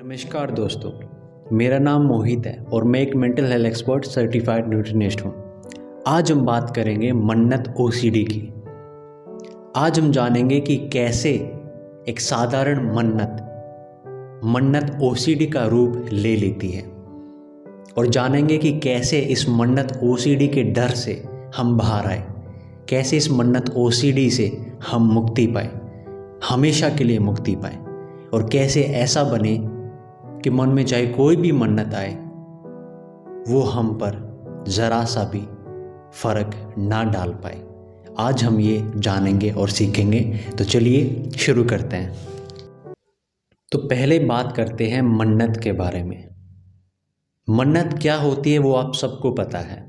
नमस्कार दोस्तों, मेरा नाम मोहित है और मैं एक mental health expert certified nutritionist हूँ। आज हम बात करेंगे मन्नत ओसीडी की। आज हम जानेंगे कि कैसे एक साधारण मन्नत ओसीडी का रूप ले लेती है और जानेंगे कि कैसे इस मन्नत ओसीडी के डर से हम बाहर आए, कैसे इस मन्नत ओसीडी से हम मुक्ति पाए, हमेशा के लिए मुक्ति पाए, और कैसे ऐसा बने कि मन में चाहे कोई भी मन्नत आए वो हम पर ज़रा सा भी फर्क ना डाल पाए। आज हम ये जानेंगे और सीखेंगे। तो चलिए शुरू करते हैं। तो पहले बात करते हैं मन्नत के बारे में। मन्नत क्या होती है वो आप सबको पता है।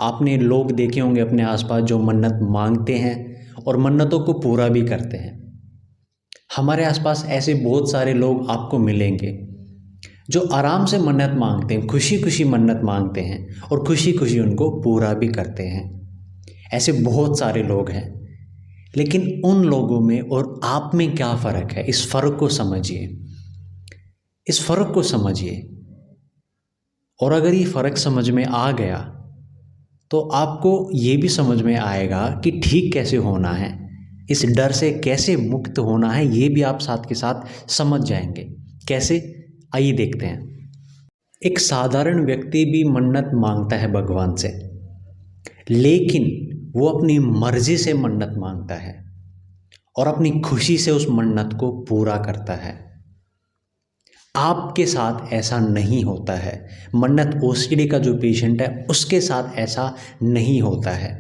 आपने लोग देखे होंगे अपने आसपास जो मन्नत मांगते हैं और मन्नतों को पूरा भी करते हैं। हमारे आसपास ऐसे बहुत सारे लोग आपको मिलेंगे जो आराम से मन्नत मांगते हैं, खुशी खुशी मन्नत मांगते हैं और खुशी खुशी उनको पूरा भी करते हैं। ऐसे बहुत सारे लोग हैं, लेकिन उन लोगों में और आप में क्या फ़र्क है, इस फ़र्क को समझिए, इस फ़र्क को समझिए। और अगर ये फ़र्क समझ में आ गया तो आपको ये भी समझ में आएगा कि ठीक कैसे होना है, इस डर से कैसे मुक्त होना है, ये भी आप साथ के साथ समझ जाएंगे। कैसे, आइए देखते हैं। एक साधारण व्यक्ति भी मन्नत मांगता है भगवान से, लेकिन वो अपनी मर्जी से मन्नत मांगता है और अपनी खुशी से उस मन्नत को पूरा करता है। आपके साथ ऐसा नहीं होता है। मन्नत ओसीडी का जो पेशेंट है उसके साथ ऐसा नहीं होता है।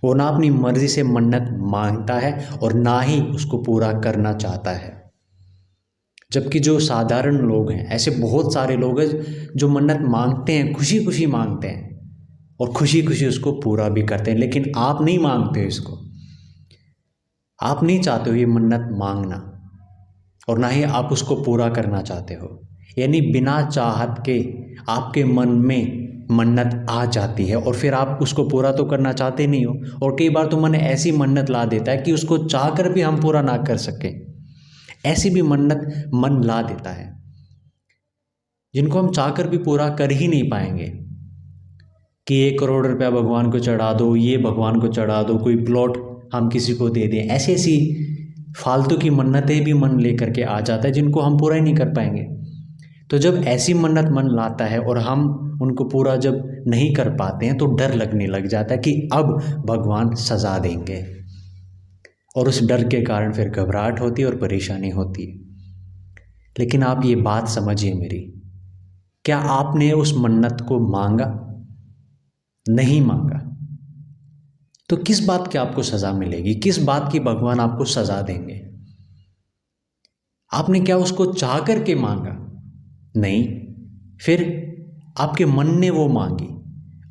वो ना अपनी मर्जी से मन्नत मांगता है और ना ही उसको पूरा करना चाहता है। जबकि जो साधारण लोग हैं, ऐसे बहुत सारे लोग हैं जो मन्नत मांगते हैं, खुशी खुशी मांगते हैं और खुशी खुशी उसको पूरा भी करते हैं। लेकिन आप नहीं मांगते हो इसको, आप नहीं चाहते हो ये मन्नत मांगना और ना ही आप उसको पूरा करना चाहते हो। यानी बिना चाहत के आपके मन में मन्नत आ जाती है और फिर आप उसको पूरा तो करना चाहते नहीं हो। और कई बार तो मन ऐसी मन्नत ला देता है कि उसको चाहकर भी हम पूरा ना कर सकें। ऐसी भी मन्नत मन ला देता है जिनको हम चाहकर भी पूरा कर ही नहीं पाएंगे कि 1 करोड़ रुपया भगवान को चढ़ा दो, ये भगवान को चढ़ा दो, कोई प्लॉट हम किसी को दे दें। ऐसी ऐसी फालतू की मन्नतें भी मन लेकर के आ जाता है जिनको हम पूरा ही नहीं कर पाएंगे। तो जब ऐसी मन्नत मन लाता है और हम उनको पूरा जब नहीं कर पाते हैं तो डर लगने लग जाता है कि अब भगवान सजा देंगे, और उस डर के कारण फिर घबराहट होती है और परेशानी होती है। लेकिन आप ये बात समझिए मेरी, क्या आपने उस मन्नत को मांगा? नहीं मांगा तो किस बात की आपको सज़ा मिलेगी, किस बात की भगवान आपको सज़ा देंगे? आपने क्या उसको चाह करके मांगा? नहीं, फिर आपके मन ने वो मांगी।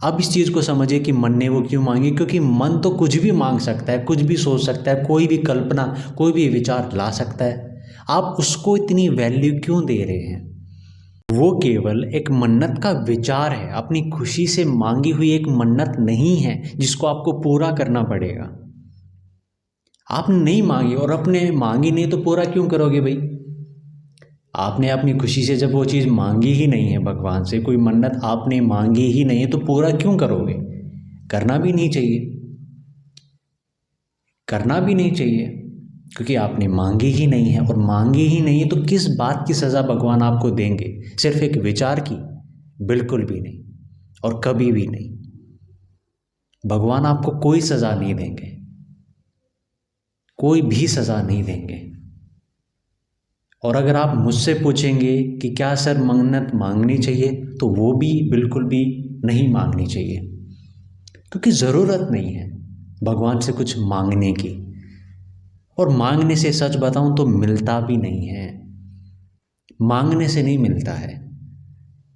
अब इस चीज़ को समझिए कि मन ने वो क्यों मांगी, क्योंकि मन तो कुछ भी मांग सकता है, कुछ भी सोच सकता है, कोई भी कल्पना, कोई भी विचार ला सकता है। आप उसको इतनी वैल्यू क्यों दे रहे हैं? वो केवल एक मन्नत का विचार है, अपनी खुशी से मांगी हुई एक मन्नत नहीं है जिसको आपको पूरा करना पड़ेगा। आपने नहीं मांगी और अपने मांगी नहीं तो पूरा क्यों करोगे भाई? आपने अपनी खुशी से जब वो चीज़ मांगी ही नहीं है, भगवान से कोई मन्नत आपने मांगी ही नहीं है, तो पूरा क्यों करोगे? करना भी नहीं चाहिए, करना भी नहीं चाहिए, क्योंकि आपने मांगी ही नहीं है। और मांगी ही नहीं है तो किस बात की सज़ा भगवान आपको देंगे? सिर्फ एक विचार की? बिल्कुल भी नहीं, और कभी भी नहीं। भगवान आपको कोई सज़ा नहीं देंगे, कोई भी सज़ा नहीं देंगे। और अगर आप मुझसे पूछेंगे कि क्या सर मन्नत मांगनी चाहिए, तो वो भी बिल्कुल भी नहीं मांगनी चाहिए, क्योंकि ज़रूरत नहीं है भगवान से कुछ मांगने की। और मांगने से सच बताऊं तो मिलता भी नहीं है। मांगने से नहीं मिलता है,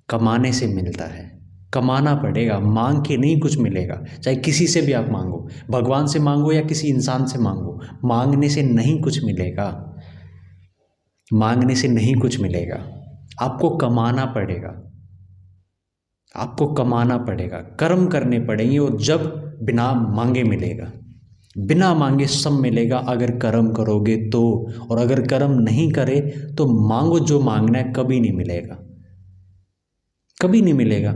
कमाने से मिलता है। कमाना पड़ेगा, मांग के नहीं कुछ मिलेगा। चाहे किसी से भी आप मांगो, भगवान से मांगो या किसी इंसान से मांगो, मांगने से नहीं कुछ मिलेगा, मांगने से नहीं कुछ मिलेगा। आपको कमाना पड़ेगा, आपको कमाना पड़ेगा, कर्म करने पड़ेंगे, और जब बिना मांगे मिलेगा। बिना मांगे सब मिलेगा अगर कर्म करोगे तो, और अगर कर्म नहीं करे तो मांगो जो मांगना है, कभी नहीं मिलेगा, कभी नहीं मिलेगा।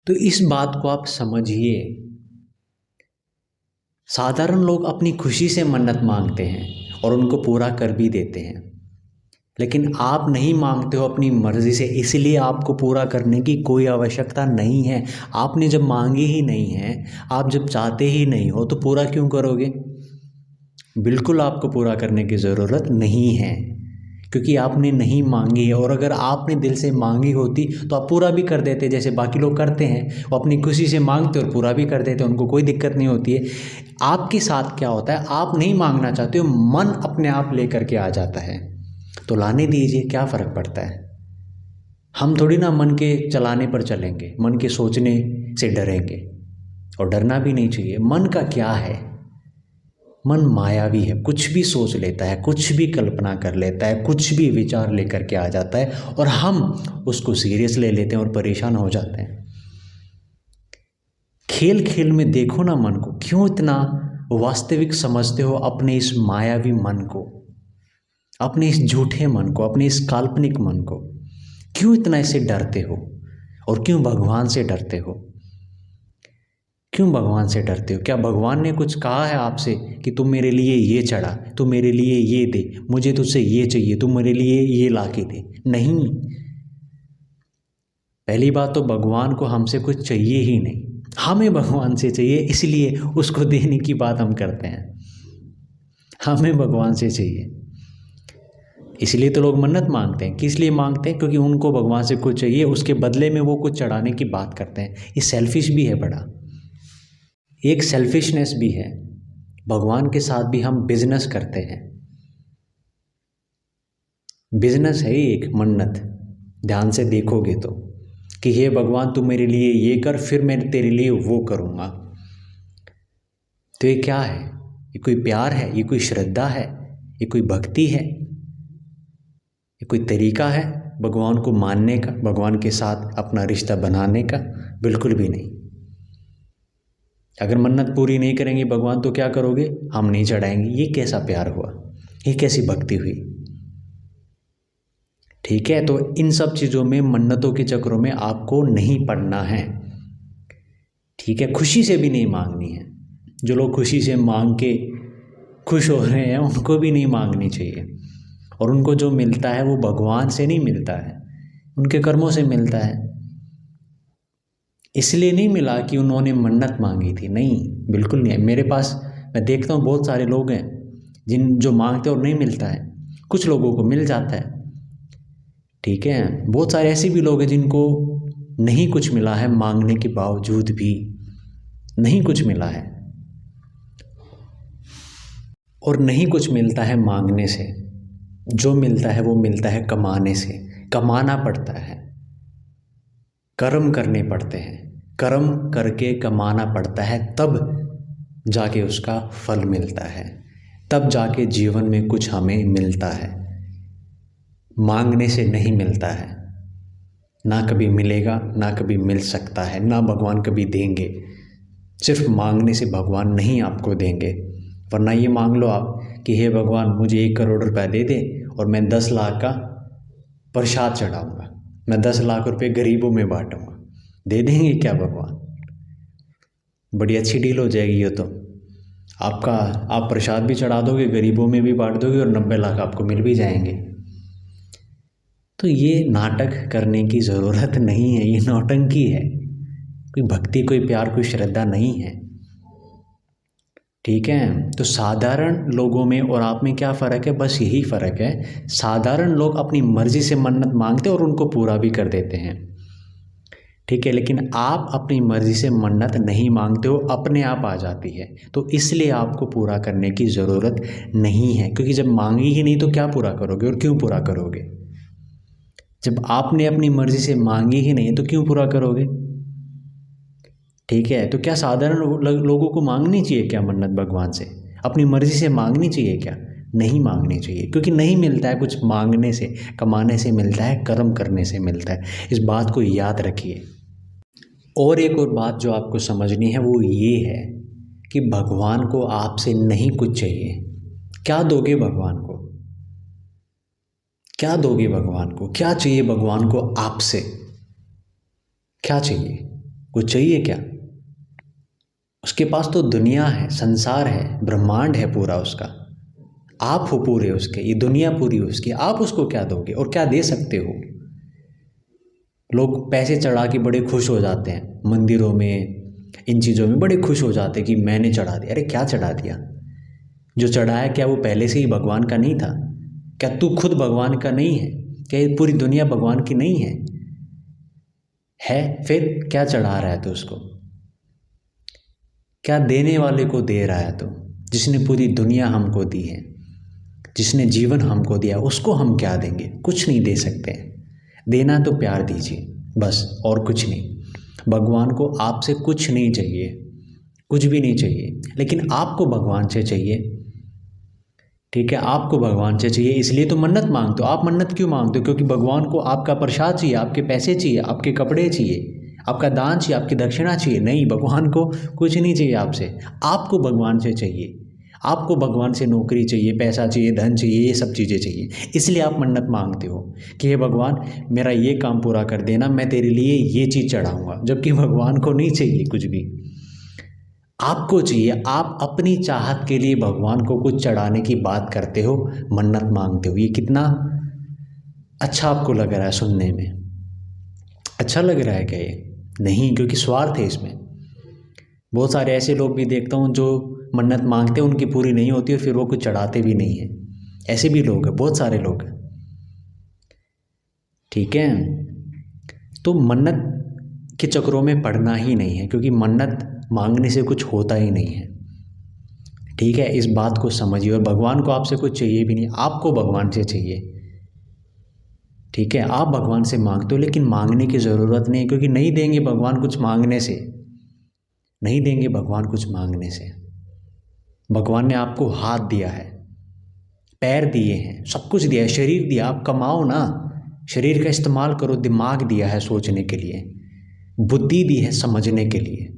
तो इस बात को आप समझिए। साधारण लोग अपनी खुशी से मन्नत मांगते हैं और उनको पूरा कर भी देते हैं, लेकिन आप नहीं मांगते हो अपनी मर्ज़ी से, इसलिए आपको पूरा करने की कोई आवश्यकता नहीं है। आपने जब मांगी ही नहीं है, आप जब चाहते ही नहीं हो, तो पूरा क्यों करोगे? बिल्कुल आपको पूरा करने की ज़रूरत नहीं है, क्योंकि आपने नहीं मांगी है। और अगर आपने दिल से मांगी होती तो आप पूरा भी कर देते, जैसे बाकी लोग करते हैं। वो अपनी खुशी से मांगते और पूरा भी कर देते, उनको कोई दिक्कत नहीं होती है। आपके साथ क्या होता है, आप नहीं मांगना चाहते हो, मन अपने आप लेकर के आ जाता है, तो लाने दीजिए, क्या फ़र्क पड़ता है। हम थोड़ी ना मन के चलाने पर चलेंगे, मन के सोचने से डरेंगे, और डरना भी नहीं चाहिए। मन का क्या है, मन मायावी है, कुछ भी सोच लेता है, कुछ भी कल्पना कर लेता है, कुछ भी विचार लेकर के आ जाता है, और हम उसको सीरियस ले लेते हैं और परेशान हो जाते हैं। खेल खेल में देखो ना मन को, क्यों इतना वास्तविक समझते हो अपने इस मायावी मन को, अपने इस झूठे मन को, अपने इस काल्पनिक मन को? क्यों इतना इससे डरते हो, और क्यों भगवान से डरते हो? क्यों भगवान से डरते हो? क्या भगवान ने कुछ कहा है आपसे कि तुम मेरे लिए ये चढ़ा, तुम मेरे लिए ये दे, मुझे तुझसे ये चाहिए, तुम मेरे लिए ये ला के दे? नहीं। पहली बात तो भगवान को हमसे कुछ चाहिए ही नहीं, हमें भगवान से चाहिए, इसलिए उसको देने की बात हम करते हैं। हमें भगवान से चाहिए, इसलिए तो लोग मन्नत मांगते हैं। किस लिए मांगते हैं? क्योंकि उनको भगवान से कुछ चाहिए, उसके बदले में वो कुछ चढ़ाने की बात करते हैं। ये सेल्फिश भी है बड़ा, एक सेल्फिशनेस भी है। भगवान के साथ भी हम बिजनेस करते हैं, बिजनेस है एक मन्नत। ध्यान से देखोगे तो, कि हे भगवान तू मेरे लिए ये कर, फिर मैं तेरे लिए वो करूँगा। तो ये क्या है? ये कोई प्यार है? ये कोई श्रद्धा है? ये कोई भक्ति है? ये कोई तरीका है भगवान को मानने का, भगवान के साथ अपना रिश्ता बनाने का? बिल्कुल भी नहीं। अगर मन्नत पूरी नहीं करेंगे भगवान तो क्या करोगे? हम नहीं चढ़ाएंगे। ये कैसा प्यार हुआ? ये कैसी भक्ति हुई? ठीक है, तो इन सब चीज़ों में, मन्नतों के चक्रों में आपको नहीं पड़ना है। ठीक है, खुशी से भी नहीं मांगनी है। जो लोग खुशी से मांग के खुश हो रहे हैं, उनको भी नहीं मांगनी चाहिए। और उनको जो मिलता है वो भगवान से नहीं मिलता है, उनके कर्मों से मिलता है। इसलिए नहीं मिला कि उन्होंने मन्नत मांगी थी, नहीं, बिल्कुल नहीं है। मेरे पास मैं देखता हूँ बहुत सारे लोग हैं जो मांगते और नहीं मिलता है, कुछ लोगों को मिल जाता है। ठीक है, बहुत सारे ऐसे भी लोग हैं जिनको नहीं कुछ मिला है, मांगने के बावजूद भी नहीं कुछ मिला है। और नहीं कुछ मिलता है मांगने से, जो मिलता है वो मिलता है कमाने से। कमाना पड़ता है, कर्म करने पड़ते हैं, कर्म करके कमाना पड़ता है, तब जाके उसका फल मिलता है, तब जाके जीवन में कुछ हमें मिलता है। मांगने से नहीं मिलता है, ना कभी मिलेगा, ना कभी मिल सकता है, ना भगवान कभी देंगे। सिर्फ मांगने से भगवान नहीं आपको देंगे। वरना ये मांग लो आप कि हे भगवान मुझे 1 करोड़ रुपया दे दे और मैं 10 लाख का प्रसाद चढ़ाऊँगा, मैं 10 लाख रुपए गरीबों में बांटूँगा। दे देंगे क्या भगवान? बड़ी अच्छी डील हो जाएगी ये तो। आप प्रसाद भी चढ़ा दोगे, गरीबों में भी बांट दोगे, और 90 लाख आपको मिल भी जाएंगे। तो ये नाटक करने की ज़रूरत नहीं है, ये नौटंकी है। कोई भक्ति, कोई प्यार, कोई श्रद्धा नहीं है। ठीक है, तो साधारण लोगों में और आप में क्या फ़र्क है? बस यही फ़र्क है, साधारण लोग अपनी मर्ज़ी से मन्नत मांगते और उनको पूरा भी कर देते हैं। ठीक है, लेकिन आप अपनी मर्ज़ी से मन्नत नहीं मांगते हो, अपने आप आ जाती है। तो इसलिए आपको पूरा करने की ज़रूरत नहीं है, क्योंकि जब मांगी ही नहीं तो क्या पूरा करोगे और क्यों पूरा करोगे? जब आपने अपनी मर्ज़ी से मांगी ही नहीं तो क्यों पूरा करोगे? ठीक है, तो क्या साधारण लोगों को मांगनी चाहिए क्या मन्नत भगवान से? अपनी मर्ज़ी से मांगनी चाहिए क्या? नहीं मांगनी चाहिए, क्योंकि नहीं मिलता है कुछ मांगने से, कमाने से मिलता है, कर्म करने से मिलता है। इस बात को याद रखिए। और एक और बात जो आपको समझनी है वो ये है कि भगवान को आपसे नहीं कुछ चाहिए। क्या दोगे भगवान को? क्या दोगे भगवान को? क्या चाहिए भगवान को आपसे? क्या चाहिए? कुछ चाहिए क्या? उसके पास तो दुनिया है, संसार है, ब्रह्मांड है पूरा उसका। आप हो पूरे उसके, ये दुनिया पूरी उसकी। आप उसको क्या दोगे और क्या दे सकते हो? लोग पैसे चढ़ा के बड़े खुश हो जाते हैं, मंदिरों में, इन चीज़ों में बड़े खुश हो जाते हैं कि मैंने चढ़ा दिया। अरे क्या चढ़ा दिया? जो चढ़ाया क्या वो पहले से ही भगवान का नहीं था? क्या तू खुद भगवान का नहीं है? क्या ये पूरी दुनिया भगवान की नहीं है? फिर क्या चढ़ा रहा है तू उसको? क्या देने वाले को दे रहा है तू? जिसने पूरी दुनिया हमको दी है, जिसने जीवन हमको दिया, उसको हम क्या देंगे? कुछ नहीं दे सकते हैं। देना तो प्यार दीजिए बस, और कुछ नहीं। भगवान को आपसे कुछ नहीं चाहिए, कुछ भी नहीं चाहिए, लेकिन आपको भगवान से चाहिए। ठीक है, आपको भगवान से चाहिए, इसलिए तो मन्नत मांगते हो। आप मन्नत क्यों मांगते हो? क्योंकि भगवान को आपका प्रसाद चाहिए, आपके पैसे चाहिए, आपके कपड़े चाहिए, आपका दान चाहिए, आपकी दक्षिणा चाहिए। नहीं, भगवान को कुछ नहीं चाहिए आपसे, आपको भगवान से चाहिए। आपको भगवान से नौकरी चाहिए, पैसा चाहिए, धन चाहिए, ये सब चीज़ें चाहिए। इसलिए आप मन्नत मांगते हो कि हे भगवान मेरा ये काम पूरा कर देना, मैं तेरे लिए ये चीज़ चढ़ाऊँगा। जबकि भगवान को नहीं चाहिए कुछ भी, आपको चाहिए। आप अपनी चाहत के लिए भगवान को कुछ चढ़ाने की बात करते हो, मन्नत मांगते हो। ये कितना अच्छा आपको लग रहा है सुनने में? अच्छा लग रहा है क्या ये? नहीं, क्योंकि स्वार्थ है इसमें। बहुत सारे ऐसे लोग भी देखता हूँ जो मन्नत मांगते हैं, उनकी पूरी नहीं होती और फिर वो कुछ चढ़ाते भी नहीं है। ऐसे भी लोग हैं, बहुत सारे लोग हैं। ठीक है, तो मन्नत के चक्रों में पड़ना ही नहीं है, क्योंकि मन्नत मांगने से कुछ होता ही नहीं है। ठीक है, इस बात को समझिए। और भगवान को आपसे कुछ चाहिए भी नहीं, आपको भगवान से चाहिए। ठीक है, आप भगवान से मांगते हो, लेकिन मांगने की ज़रूरत नहीं, क्योंकि नहीं देंगे भगवान कुछ मांगने से, नहीं देंगे भगवान कुछ मांगने से। भगवान ने आपको हाथ दिया है, पैर दिए हैं, सब कुछ दिया है, शरीर दिया, आप कमाओ ना, शरीर का इस्तेमाल करो। दिमाग दिया है सोचने के लिए, बुद्धि दी है समझने के लिए,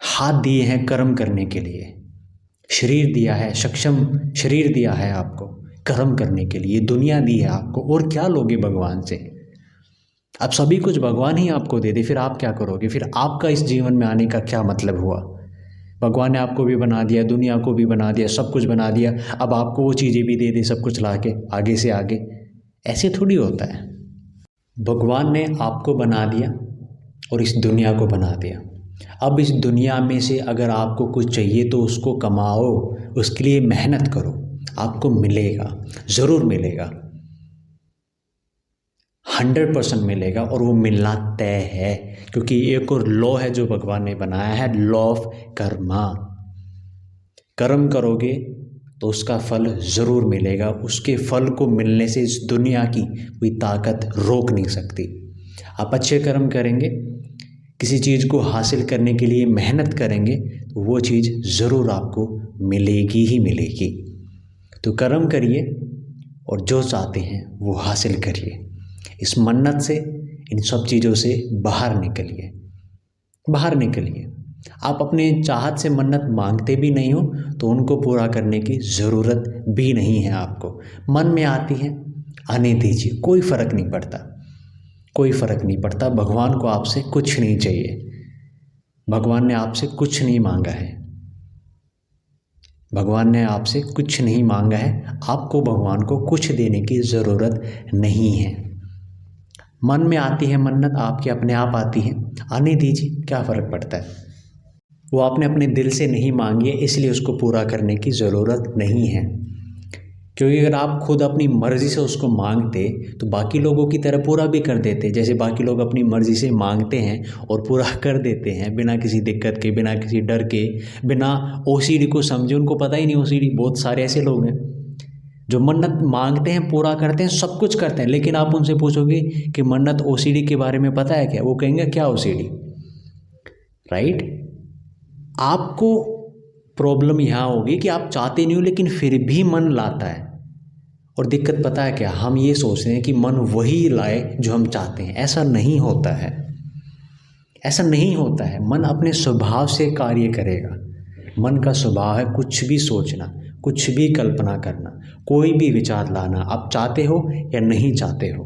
हाथ दिए हैं कर्म करने के लिए, शरीर दिया है, सक्षम शरीर दिया है आपको कर्म करने के लिए, दुनिया दी है आपको। और क्या लोगे भगवान से? अब सभी कुछ भगवान ही आपको दे दे, फिर आप क्या करोगे? फिर आपका इस जीवन में आने का क्या मतलब हुआ? भगवान ने आपको भी बना दिया, दुनिया को भी बना दिया, सब कुछ बना दिया, अब आपको वो चीज़ें भी दे दे, सब कुछ ला के आगे से आगे। ऐसे थोड़ी होता है। भगवान ने आपको बना दिया और इस दुनिया को बना दिया। अब इस दुनिया में से अगर आपको कुछ चाहिए तो उसको कमाओ, उसके लिए मेहनत करो, आपको मिलेगा, ज़रूर मिलेगा, 100% मिलेगा। और वो मिलना तय है, क्योंकि एक और लॉ है जो भगवान ने बनाया है, लॉ ऑफ कर्मा। कर्म करोगे तो उसका फल ज़रूर मिलेगा। उसके फल को मिलने से इस दुनिया की कोई ताकत रोक नहीं सकती। आप अच्छे कर्म करेंगे, किसी चीज़ को हासिल करने के लिए मेहनत करेंगे, तो वो चीज़ ज़रूर आपको मिलेगी ही मिलेगी। तो कर्म करिए और जो चाहते हैं वो हासिल करिए। इस मन्नत से, इन सब चीज़ों से बाहर निकलिए, बाहर निकलिए। आप अपने चाहत से मन्नत मांगते भी नहीं हो तो उनको पूरा करने की ज़रूरत भी नहीं है आपको। मन में आती है, आने दीजिए, कोई फ़र्क नहीं पड़ता, कोई फ़र्क नहीं पड़ता। भगवान को आपसे कुछ नहीं चाहिए, भगवान ने आपसे कुछ नहीं मांगा है, भगवान ने आपसे कुछ नहीं मांगा है। आपको भगवान को कुछ देने की ज़रूरत नहीं है। मन में आती है मन्नत, आपके अपने आप आती है, आने दीजिए, क्या फ़र्क पड़ता है। वो आपने अपने दिल से नहीं मांगी है, इसलिए उसको पूरा करने की ज़रूरत नहीं है। क्योंकि अगर आप खुद अपनी मर्ज़ी से उसको मांगते तो बाकी लोगों की तरह पूरा भी कर देते। जैसे बाकी लोग अपनी मर्ज़ी से मांगते हैं और पूरा कर देते हैं, बिना किसी दिक्कत के, बिना किसी डर के, बिना ओसीडी को समझे। उनको पता ही नहीं ओसीडी। बहुत सारे ऐसे लोग हैं जो मन्नत मांगते हैं, पूरा करते हैं, सब कुछ करते हैं, लेकिन आप उनसे पूछोगे कि मन्नत ओसीडी के बारे में पता है क्या, वो कहेंगे क्या ओसीडी, राइट। आपको प्रॉब्लम यहाँ होगी कि आप चाहते नहीं हो लेकिन फिर भी मन लाता है। और दिक्कत पता है क्या, हम ये सोचते हैं कि मन वही लाए जो हम चाहते हैं। ऐसा नहीं होता है, ऐसा नहीं होता है। मन अपने स्वभाव से कार्य करेगा। मन का स्वभाव है कुछ भी सोचना, कुछ भी कल्पना करना, कोई भी विचार लाना। आप चाहते हो या नहीं चाहते हो,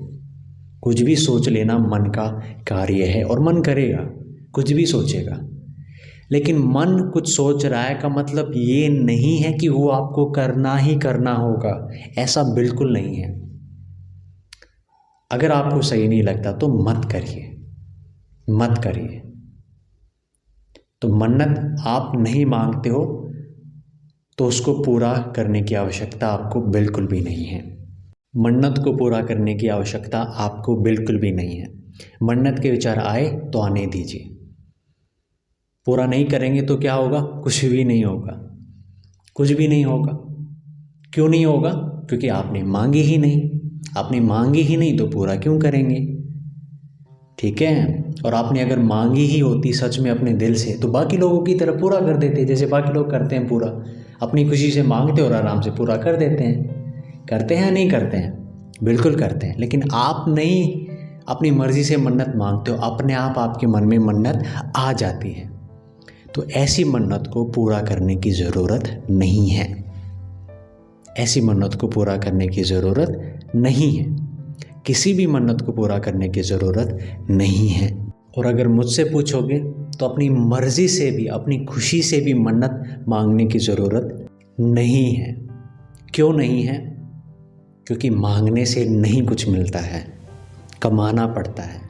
कुछ भी सोच लेना मन का कार्य है और मन करेगा, कुछ भी सोचेगा। लेकिन मन कुछ सोच रहा है का मतलब ये नहीं है कि वो आपको करना ही करना होगा, ऐसा बिल्कुल नहीं है। अगर आपको सही नहीं लगता तो मत करिए, मत करिए। तो मन्नत आप नहीं मांगते हो तो उसको पूरा करने की आवश्यकता आपको बिल्कुल भी नहीं है। मन्नत को पूरा करने की आवश्यकता आपको बिल्कुल भी नहीं है। मन्नत के विचार आए तो आने दीजिए। पूरा नहीं करेंगे तो क्या होगा? कुछ भी नहीं होगा, कुछ भी नहीं होगा। क्यों नहीं होगा? क्योंकि आपने मांगी ही नहीं। आपने मांगी ही नहीं तो पूरा क्यों करेंगे? ठीक है। और आपने अगर मांगी ही होती सच में अपने दिल से तो बाकी लोगों की तरह पूरा कर देते, जैसे बाकी लोग करते हैं पूरा। अपनी खुशी से मांगते और आराम से पूरा कर देते हैं। करते हैं नहीं करते हैं? बिल्कुल करते हैं। लेकिन आप नहीं अपनी मर्जी से मन्नत मांगते हो, अपने आप आपके मन में मन्नत आ जाती है। तो ऐसी मन्नत को पूरा करने की ज़रूरत नहीं है। ऐसी मन्नत को पूरा करने की ज़रूरत नहीं है। किसी भी मन्नत को पूरा करने की ज़रूरत नहीं है। और अगर मुझसे पूछोगे तो अपनी मर्ज़ी से भी, अपनी खुशी से भी मन्नत मांगने की ज़रूरत नहीं है। क्यों नहीं है? क्योंकि मांगने से नहीं कुछ मिलता है, कमाना पड़ता है,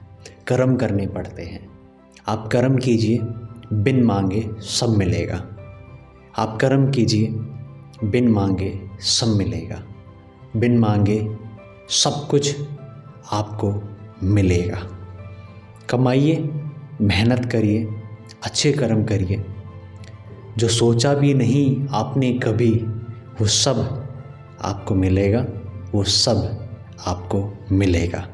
कर्म करने पड़ते हैं। आप कर्म कीजिए, बिन मांगे सब मिलेगा। आप कर्म कीजिए, बिन मांगे सब मिलेगा। बिन मांगे सब कुछ आपको मिलेगा। कमाइए, मेहनत करिए, अच्छे कर्म करिए। जो सोचा भी नहीं आपने कभी, वो सब आपको मिलेगा, वो सब आपको मिलेगा।